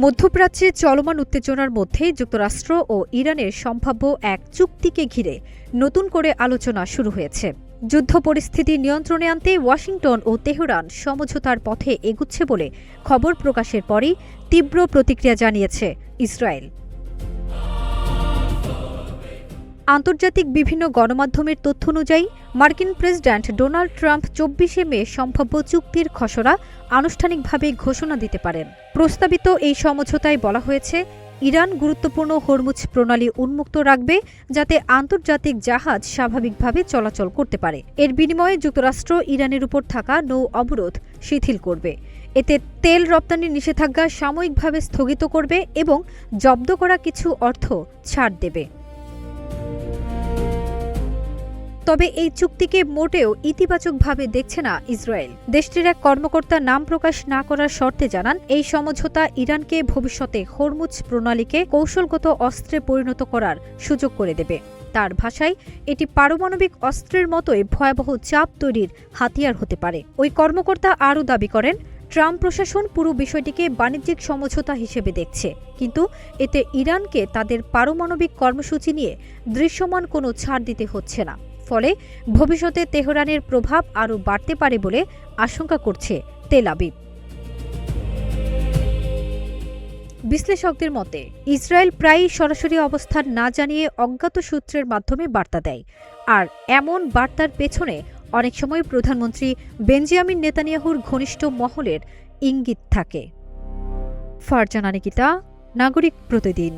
মধ্যপ্রাচ্যে চলমান উত্তেজনার মধ্যে যুক্তরাষ্ট্র ও ইরানের সম্ভাব্য এক চুক্তিকে ঘিরে নতুন করে আলোচনা শুরু হয়েছে। যুদ্ধ পরিস্থিতি নিয়ন্ত্রণে আনতে ওয়াশিংটন ও তেহরান সমঝোতার পথে এগুচ্ছে বলে খবর প্রকাশের পরই তীব্র প্রতিক্রিয়া জানিয়েছে ইসরায়েল। আন্তর্জাতিক বিভিন্ন গণমাধ্যমের তথ্য অনুযায়ী মার্কিন প্রেসিডেন্ট ডোনাল্ড ট্রাম্প ২৪শে মে সম্ভাব্য চুক্তির খসড়া আনুষ্ঠানিকভাবে ঘোষণা দিতে পারেন। প্রস্তাবিত এই সমঝোতায় বলা হয়েছে, ইরান গুরুত্বপূর্ণ হরমুজ প্রণালী উন্মুক্ত রাখবে যাতে আন্তর্জাতিক জাহাজ স্বাভাবিকভাবে চলাচল করতে পারে। এর বিনিময়ে যুক্তরাষ্ট্র ইরানের উপর থাকা নৌ অবরোধ শিথিল করবে। এতে তেল রপ্তানির নিষেধাজ্ঞা সাময়িকভাবে স্থগিত করবে এবং জব্দ করা কিছু অর্থ ছাড় দেবে। তবে এই চুক্তিকে মোটেও ইতিবাচকভাবে দেখছে না ইসরায়েল। দেশটির এক কর্মকর্তা নাম প্রকাশ না করার শর্তে জানান, এই সমঝোতা ইরানকে ভবিষ্যতে হরমুজ প্রণালীকে কৌশলগত অস্ত্রে পরিণত করার সুযোগ করে দেবে। তার ভাষায়, এটি পারমাণবিক অস্ত্রের মতোই ভয়াবহ চাপ তৈরির হাতিয়ার হতে পারে। ওই কর্মকর্তা আরও দাবি করেন, ট্রাম্প প্রশাসন পুরো বিষয়টিকে বাণিজ্যিক সমঝোতা হিসেবে দেখছে, কিন্তু এতে ইরানকে তাদের পারমাণবিক কর্মসূচি নিয়ে দৃশ্যমান কোনো ছাড় দিতে হচ্ছে না। ফলে ভবিষ্যতে তেহরানের প্রভাব আরও বাড়তে পারে বলে আশঙ্কা করছে তেল আবিব। বিশ্লেষকদের মতে, ইসরায়েল প্রায়ই সরাসরি অবস্থান না জানিয়ে অজ্ঞাত সূত্রের মাধ্যমে বার্তা দেয়, আর এমন বার্তার পেছনে অনেক সময় প্রধানমন্ত্রী বেঞ্জামিন নেতানিয়াহুর ঘনিষ্ঠ মহলের ইঙ্গিত থাকে। ফারজানা নিকিতা, নাগরিক প্রতিদিন।